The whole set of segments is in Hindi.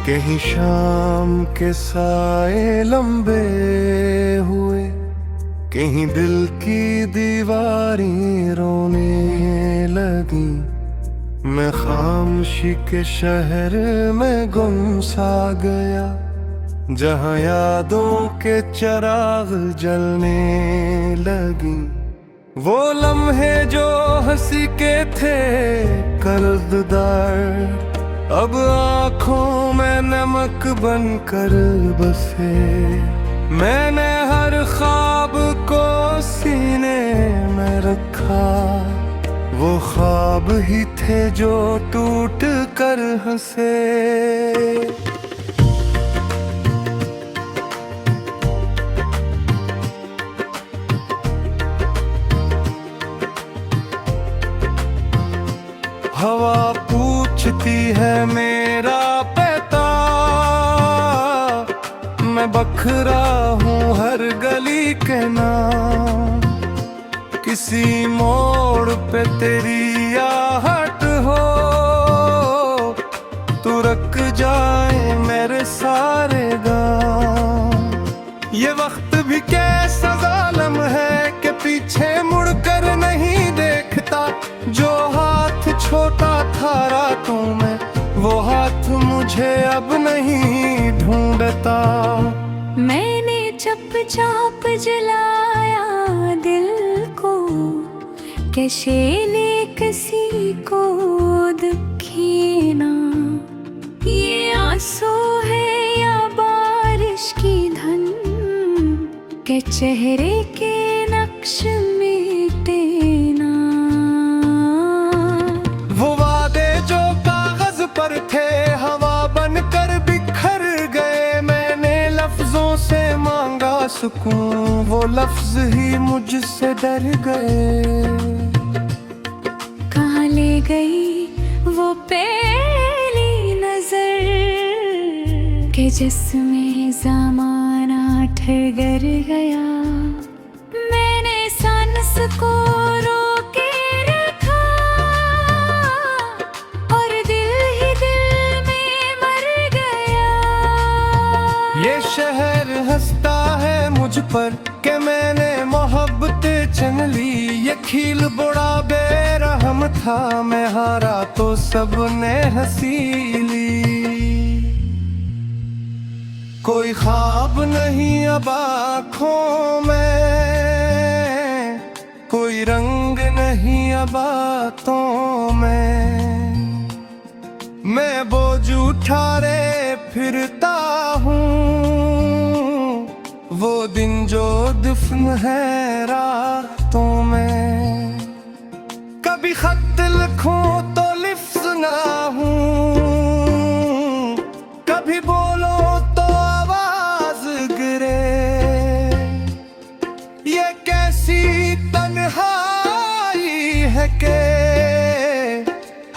कहीं शाम के साए लंबे हुए, कहीं दिल की दीवारें रोने लगी। मैं खामोशी के शहर में गुम सा गया, जहाँ यादों के चिराग जलने लगी। वो लम्हे जो हंसी के थे कर्जदार, अब आँखों में नमक बनकर बसे। मैंने हर ख्वाब को सीने में रखा, वो ख्वाब ही थे जो टूट कर हंसे। हवा पूछती है मेरा पता, मैं बखरा हूँ हर गली के नाम। किसी मोड़ पे तेरी आहट हो, तू रुक जाए मेरे सारे गाँव। ये वक्त भी कैसा जालिम है कि पीछे मुड़कर नहीं देखता। जो हाथ छोटा था रातों में, वो हाथ मुझे अब नहीं ढूंढता। मैंने चुपचाप जलाया दिल को, कैसे ने किसी को दुखी ना। ये आंसू है या बारिश की धन, के चेहरे के नक्श मिटे ना। वो वादे जो कागज पर थे हवा बनकर बिखर गए। मैंने लफ्जों से मांगा सुकून, वो लफ्ज ही मुझसे डर गए। कहाँ ले गई वो पहली नजर, के जिसमें ज़माना ठहर गया। मैंने सांस को रोके रखा, और दिल ही दिल में मर गया। ये शहर हंसता है मुझ पर कि मैंने मोहब्बतें चुन ली। ये खील बड़ा बेरहम था, मैं हारा तो सबने हंसी ली। कोई ख्वाब नहीं अब आँखों में, कोई रंग नहीं अब बातों में। मैं बोझ उठाए फिरता हूँ, वो दिन जो दफन है रातों में। कभी खत लिखूं तो लिफ्ज ना हूँ, कभी बोलो तो आवाज गिरे। ये कैसी तन्हाई है के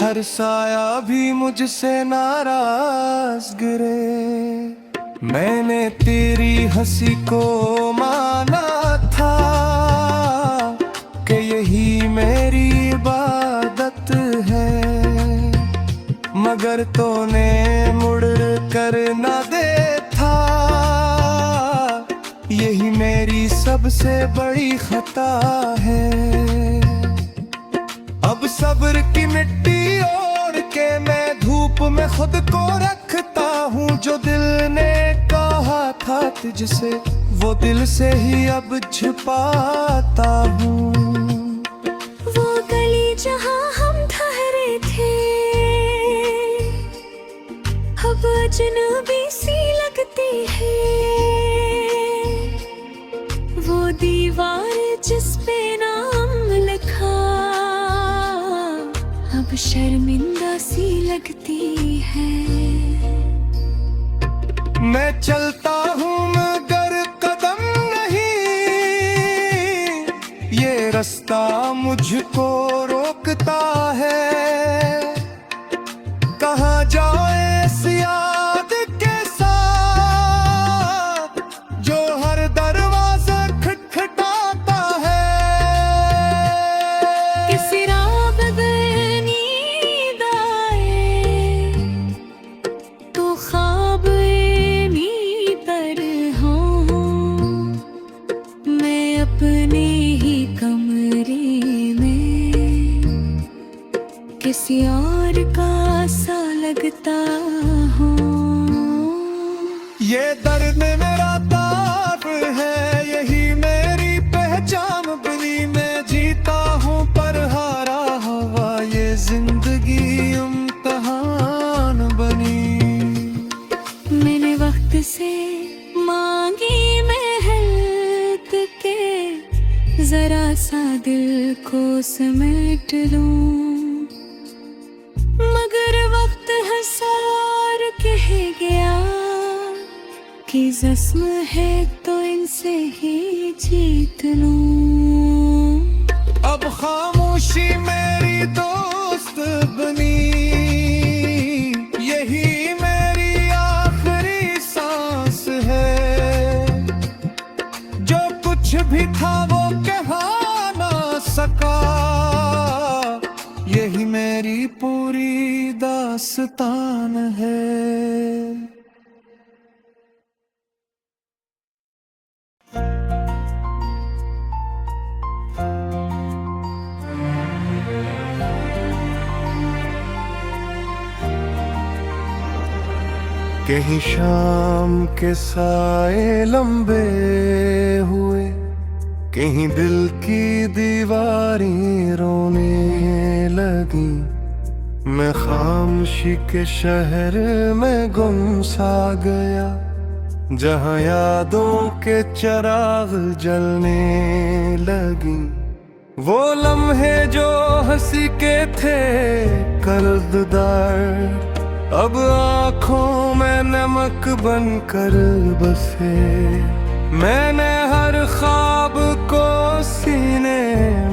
हर साया भी मुझसे नाराज गिरे। मैंने तेरी हंसी को माना था कि यही मेरी इबादत है, मगर तूने मुड़ कर न देखा। यही मेरी सबसे बड़ी खता है। अब सब्र की मिट्टी ओढ़ के मैं धूप में खुद को रखता हूँ। जो दिल ने कहा था तुझसे, वो दिल से ही अब छुपाता हूँ। वो गली जहाँ हम ठहरे थे, अब अजनबी सी लगती है। वो दीवार जिस पे नाम लिखा, अब शर्मिंदा सी लगती है। मैं चलता हूँ मगर कदम नहीं, ये रास्ता मुझको रोकता है। कहाँ जाए इस याद के साथ, जो हर दरवाजा खटखटाता है। किसी रात नींद आए तो ख्वाब किसी और का सा लगता हूँ। ये दर्द मेरा तार है, यही मेरी पहचान बनी। मैं जीता हूँ पर हारा हुआ, ये जिंदगी इम्तिहान बनी। मैंने वक्त से मांगी मेहनत के, जरा सा दिल को समेट लूं, मगर वक्त हंसार कह गया कि जख्म है तो इनसे ही जीत लूं। अब खामोशी मेरी दोस्त बनी, यही मेरी आखिरी सांस है। जो कुछ भी था वो कह ना सका, यही मेरी पूरी दास्तान है। कहीं शाम के साए लंबे हुए, कहीं दिल की दीवारें रोने लगी। मैं खामोशी के शहर में गुम सा गया, जहाँ यादों के चिराग जलने लगी। वो लम्हे जो हंसी के थे कर्जदार, अब आँखों में नमक बनकर बसे। मैंने हर ख्वाब को सीने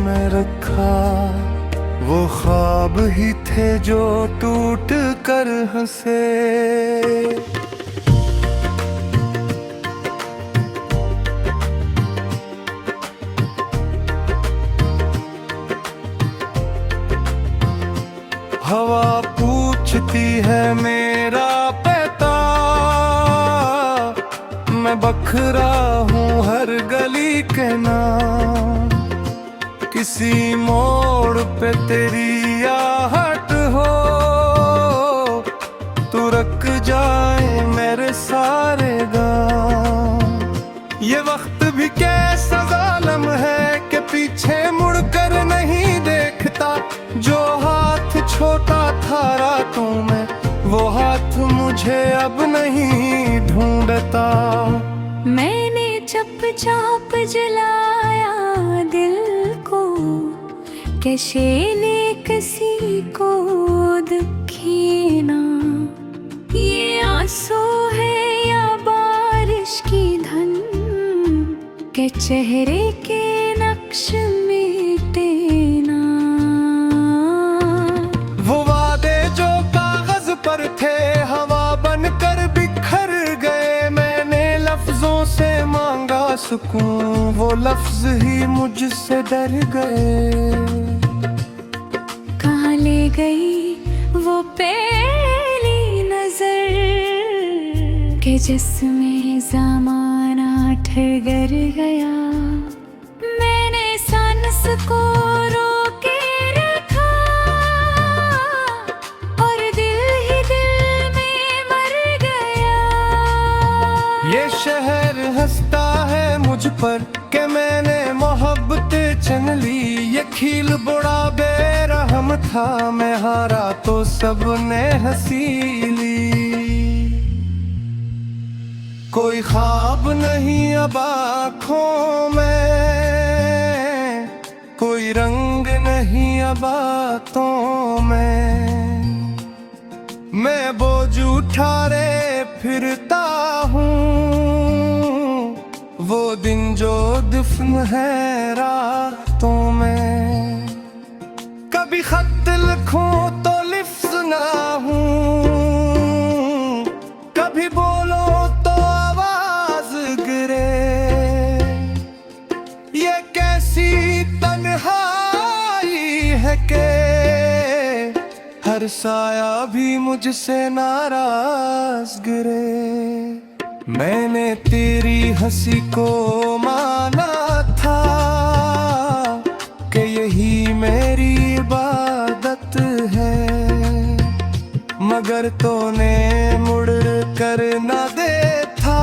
में रखा, वो ख्वाब ही थे जो टूट कर हंसे। हवा पूछती है मेरा पता, मैं बखरा हूँ हर गली के नाम। किसी मोड़ पे तेरी आहट हो, तू रुक जाए मेरे सारे गाँव। ये वक्त भी कैसा जालिम है कि पीछे मुड़कर नहीं देखता। जो हाथ छोटा था रातों में, वो हाथ मुझे अब नहीं ढूंढता। मैंने चुपचाप जलाया दिल को, कैसे ने किसी को दुखी ना। ये आंसू है या बारिश की धन, के चेहरे के नक्श मिटे ना। वो वादे जो कागज पर थे हवा बनकर बिखर गए। मैंने लफ्जों से मांगा सुकून, वो लफ्ज ही मुझसे डर गए। कहाँ ले गई वो पहली नजर, के जिसमें ज़माना ठहर गया। मैंने सांस को रोके रखा, और दिल ही दिल में मर गया। ये शहर हंसता है मुझ पर कि मैंने मोहब्बत चुन ली। ये खील बड़ा बेरहम था, मैं हारा तो सबने हंसी ली। कोई ख्वाब नहीं अब आँखों में, कोई रंग नहीं अब बातों में। मैं बोझ उठाए फिरता हूँ, वो दिन जो दफन है रातों में। कभी खत लिखूं तो लिफ्ज ना हूँ, कभी बोलो तो आवाज गिरे। ये कैसी तन्हाई है के हर साया भी मुझसे नाराज गिरे। मैंने तेरी हंसी को माना था कि यही मेरी इबादत है। तूने मुड़ कर न देखा,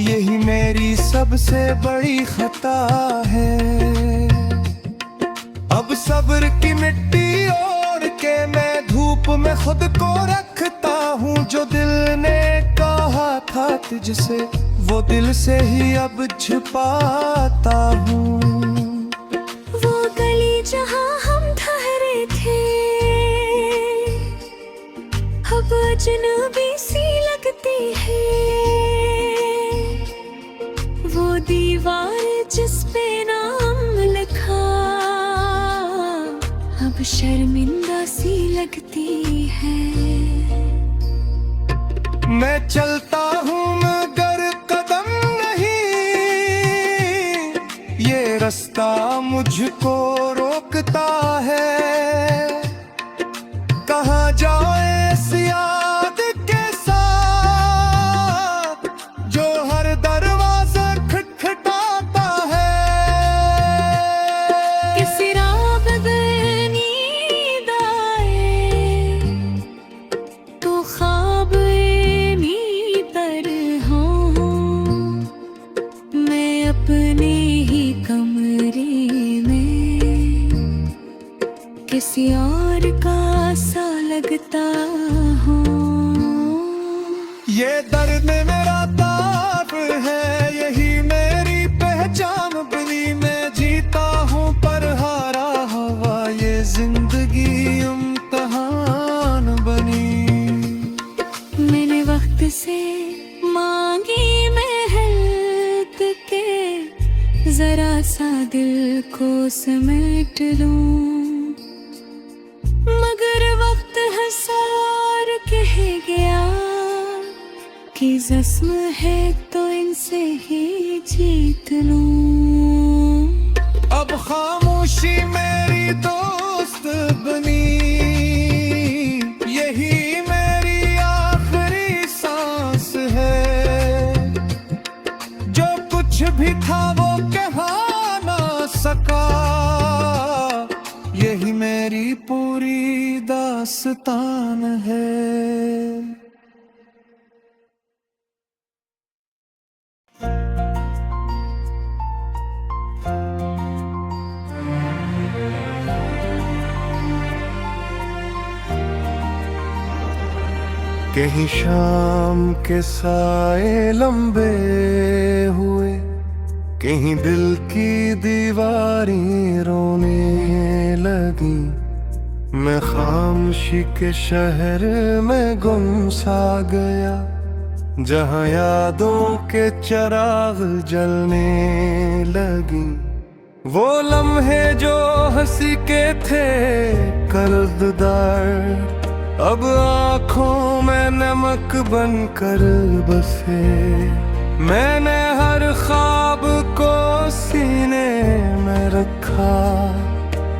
यही मेरी सबसे बड़ी खता है। अब सब्र की मिट्टी ओढ़ के मैं धूप में खुद को रखता हूँ। जो दिल ने कहा था तुझसे वो दिल से ही अब छिपाता हूँ। वो गली जहाँ हम ठहरे थे अब अजनबी सी लगती है। वो दीवार जिस पे नाम लिखा अब शर्मिंदा सी लगती है। मैं चलता हूँ मगर कदम नहीं, ये रास्ता मुझको रोकता है। कहाँ जाए इस याद के साथ जो हर दरवाजा खटखटाता है। किसी रात नींद आए तो ख्वाब नी पर हूँ मैं अपने ही कमरे में किसी और का सा लगता हूँ। ये दर्द मेरा ताप है, यही मेरी पहचान बनी। मैं जीता हूँ पर हारा हवा, ये जिंदगी इम्तिहान बनी। मैंने वक्त से मांगी मेहनत के जरा सा दिल को समेट लूं, मगर वक्त हंसार कह गया कि जख्म है तो इनसे ही जीत लूं। अब खामोशी मेरी दोस्त बनी, यही मेरी आखिरी सांस है। जो कुछ भी था वो कह ना सका, यही मेरी पूरी दास्तान है। कहीं शाम के साए लंबे हुए, कहीं दिल की दीवारें रोने लगी। मैं खामोशी के शहर में गुम सा गया, जहाँ यादों के चिराग जलने लगी। वो लम्हे जो हंसी के थे कर्जदार, अब आँखों में नमक बनकर बसे। मैंने हर ख्वाब को सीने में रखा,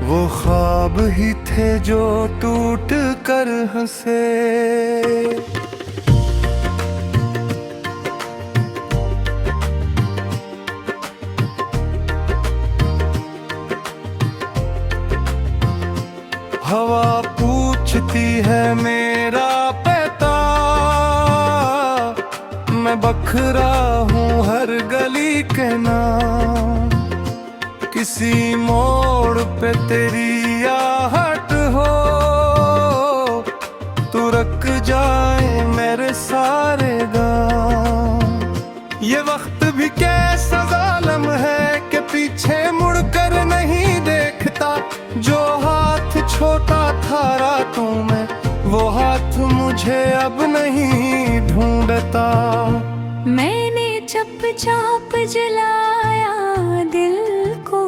वो ख्वाब ही थे जो टूट कर हंसे। हवा पूछती है मेरा पता, मैं बखरा हूँ हर गली के नाम। किसी मोड़ पे तेरी आहट हो तू रख जाए मेरे सारे गाँव। ये वक्त भी कैसा जालिम है कि पीछे मुड़ कर नहीं देखता। जो हाथ छोटा था रातों में वो हाथ मुझे अब नहीं ढूंढता। मैंने चुपचाप जलाया दिल को,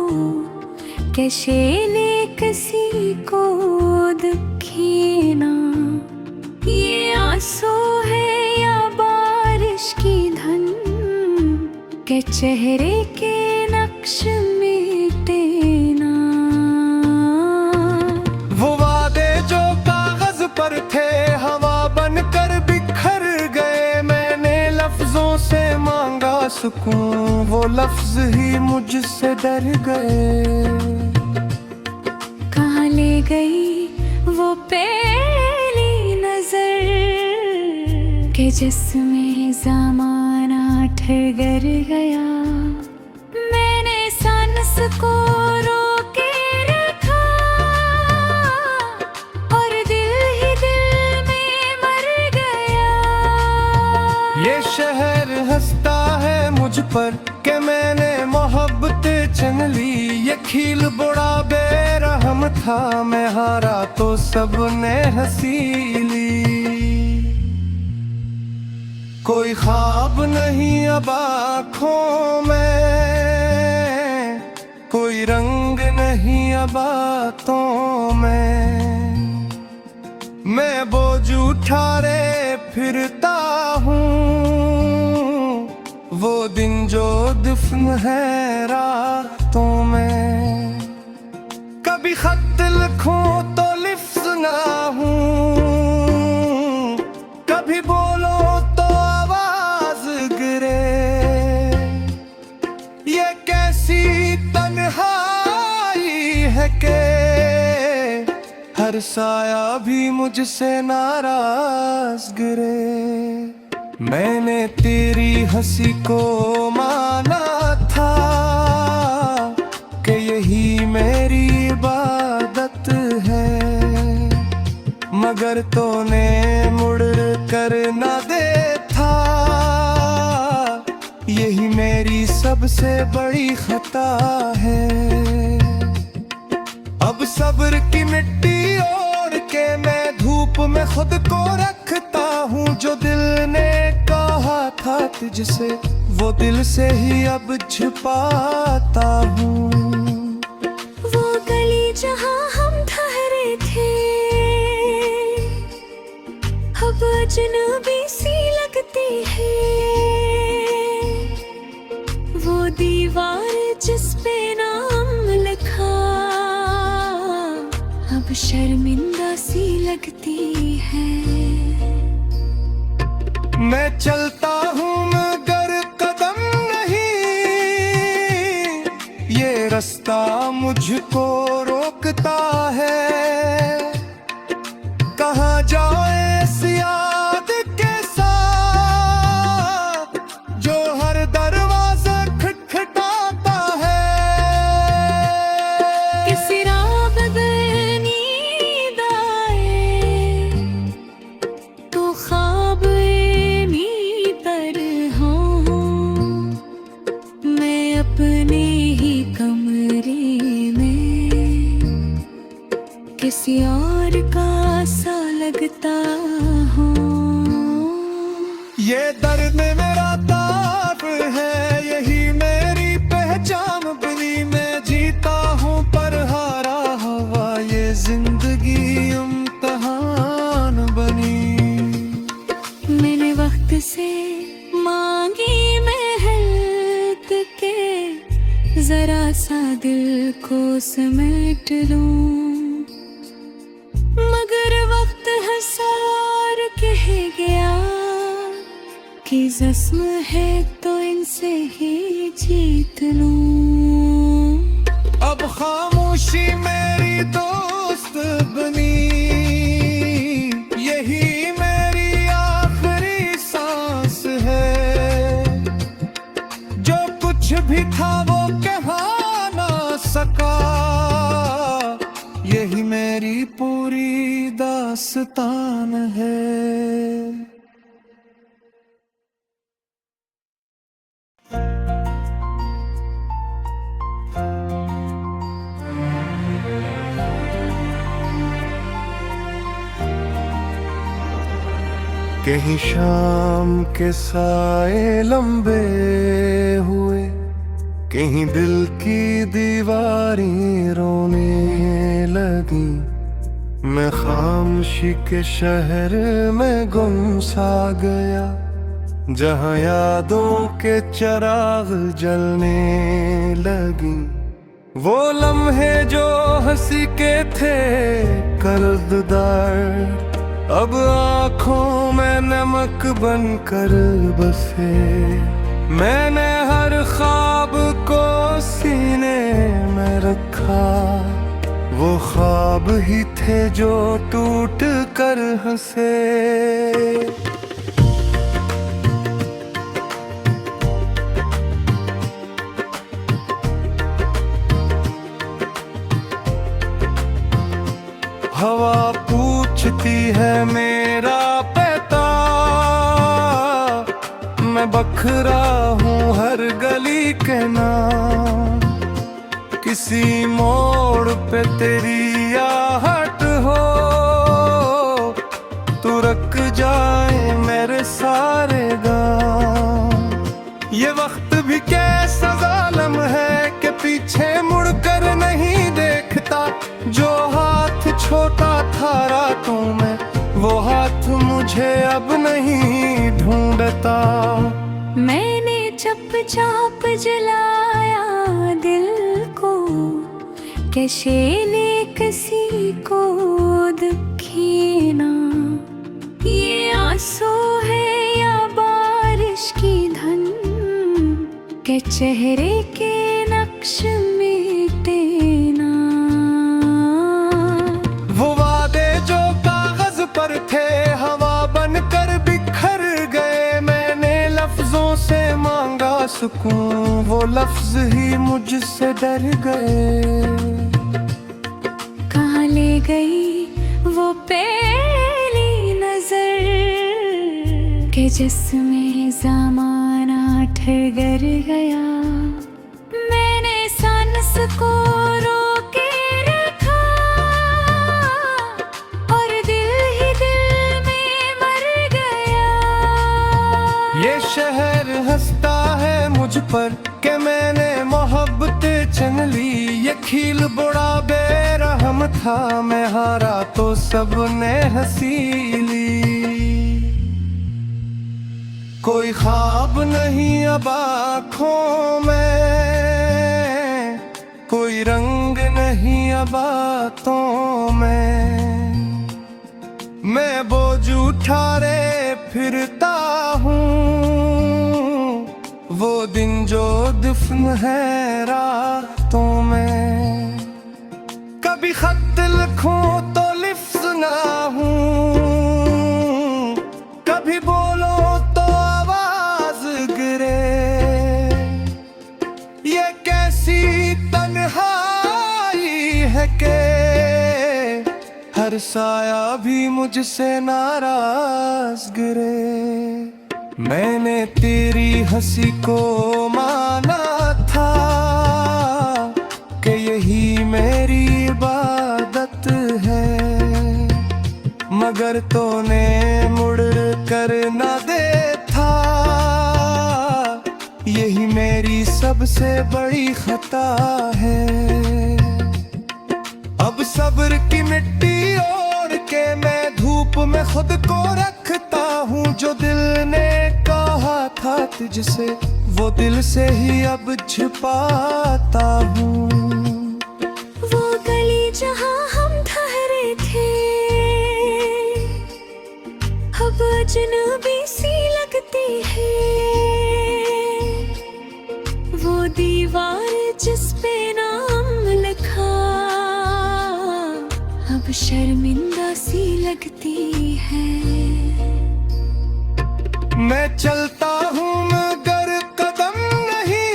कैसे ने किसी को दुखी ना। ये आंसू है या बारिश की धन के चेहरे के नक्श मिटे ना। वो वादे जो कागज पर थे हवा बनकर बिखर गए। मैंने लफ्जों से मांगा सुकून, वो लफ्ज ही मुझसे डर गए। कहाँ ले गई वो पहली कि जिसमें ज़माना ठहर गया, मैंने सांस को रोके रखा और दिल ही दिल में मर गया। ये शहर हंसता है मुझ पर कि मैंने मोहब्बत चुन ली। ये खील बड़ा बेरहम था, मैं हारा तो सबने हंसी ली। कोई ख्वाब नहीं अब आँखों में, कोई रंग नहीं अब बातों में। मैं बोझ उठाए फिरता हूँ, वो दिन जो दफन है रातों में। कभी खत लिखूं तो लिफ्ज ना हूँ, कभी बोलो तो आवाज गिरे। ये कैसी तन्हाई है कि हर साया भी मुझसे नाराज गिरे। मैंने तेरी हंसी को माना था कि यही मेरी इबादत है, मगर तूने मुड़ कर न देखा, यही मेरी सबसे बड़ी खता है। अब सब्र की मिट्टी ओढ़ के मैं धूप में खुद को रखता हूँ। जो दिल ने कहा था तुझसे, वो दिल से ही अब छुपाता हूँ। वो गली जहाँ हम ठहरे थे, अब अजनबी सी लगती है। वो दीवार जिस पे नाम लिखा, अब शर्मिंदा सी लगती है। मैं चलता हूँ मगर कदम नहीं, ये रास्ता मुझको रोकता है। कहाँ जाए इस याद के साथ, जो हर दरवाजा खटखटाता है। किसी रात बदनी नींद आए तो ख्वाब अपने ही कमरे में किसी और का सा लगता हूँ। ये दर्द मेरा ताप है, यही मेरी पहचान बनी। मैं जीता हूँ पर हारा हुआ, ये जिंदगी इम्तिहान बनी। मैंने वक्त से मांगी जरा सा दिल को समेट लूं, मगर वक्त हंसार कह गया कि जख्म है तो इनसे ही जीत लूं। अब खामोशी मेरी दोस्त बनी, यही मेरी आखिरी सांस है। जो कुछ भी था वो सका, यही मेरी पूरी दास्तान है। कहीं शाम के साए लंबे हुए, कहीं दिल की दीवारें रोने लगी। मैं खामोशी के शहर में गुम सा गया, जहाँ यादों के चिराग जलने लगी। वो लम्हे जो हंसी के थे कर्जदार, अब आँखों में नमक बनकर बसे। मैंने हर ख्वाब को सीने में रखा, वो ख्वाब ही थे जो टूट कर हंसे। मोती है मेरा पैता, मैं बखरा हूँ हर गली के नाम। किसी मोड़ पे तेरी आहट हो, तू रख जाए मेरे सारे गाँव। ये वक्त भी कैसा जालिम है कि पीछे मुड़ कर नहीं देखता। जो हाथ छोटा था रातों में, वो हाथ मुझे अब नहीं ढूंढता। मैंने चुपचाप जलाया दिल को, कैसे ने किसी को दुखी ना। ये आंसू है या बारिश की धन, के चेहरे के नक्श मिटे ना। वो वादे जो कागज पर थे, हवा बनकर बिखर गए। मैंने लफ्जों से मांगा सुकून, वो लफ्ज ही मुझसे डर गए। कहाँ ले गई वो पहली नजर, के जिसमें ज़माना ठहर गया। मैंने सांस को रोके रखा, और दिल ही दिल में मर गया। ये शहर हंसता है मुझ पर कि मैंने मोहब्बत चुन ली। ये खील बड़ा बेरहम था, मैं हारा तो सबने हंसी ली। कोई ख्वाब नहीं अब आँखों में, कोई रंग नहीं अब बातों में। मैं बोझ उठाए फिरता हूँ, वो दिन जो दफन है रातों में। कभी खत लिखूं तो लिफ्ज ना हूँ, कभी बोलो तो आवाज गिरे। ये कैसी तन्हाई है के हर साया भी मुझसे नाराज गिरे। मैंने तेरी हंसी को माना था कि यही मेरी इबादत है, मगर तूने मुड़ कर न देखा। यही मेरी सबसे बड़ी खता है। अब सब्र की मिट्टी ओढ़ के मैं धूप में खुद को रखता हूँ। जो दिल ने कहा था तुझसे, वो दिल से ही अब छिपाता हूँ। वो गली जहाँ हम ठहरे थे, अब अजनबी सी लगती है। वो दीवार जिस पे नाम लिखा, अब शर्मिंदा सी लगती है। मैं चलता हूँ मगर कदम नहीं,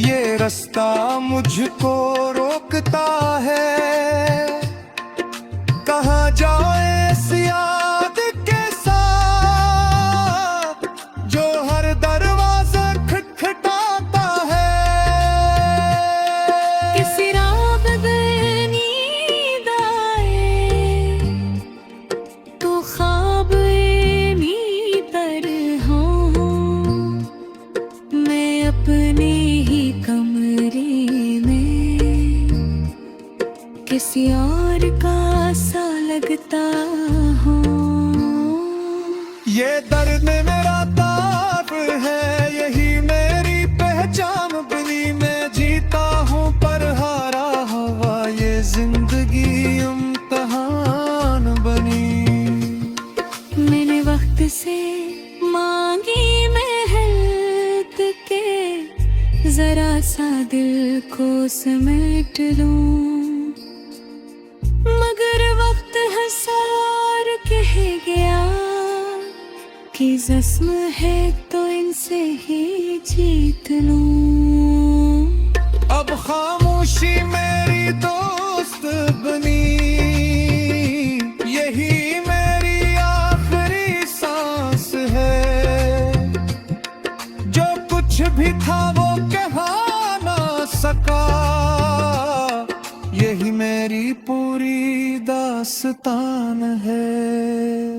ये रास्ता मुझको रोकता है। कहाँ जाए इस याद के साथ, जो हर दरवाजा खटखटाता है। किसी रात में नींद आए तो ख्वाब पर हूँ मैं अपने ही कमरे में, किसी और का सा लगता हूँ। ये दर्द मेरा ताप है, यही मेरी पहचान बनी। मैं जीता हूँ पर हारा हुआ, ये जिंदगी इम्तिहान बनी। मैंने वक्त से मांगी मेहनत के, जरा सा दिल को समेट लूं, मगर वक्त हंसार कह गया कि जख्म है तो इनसे ही जीत लूं। अब खामोशी मेरी दोस्त बनी, कुछ भी था वो कहा ना सका, यही मेरी पूरी दास्तान है।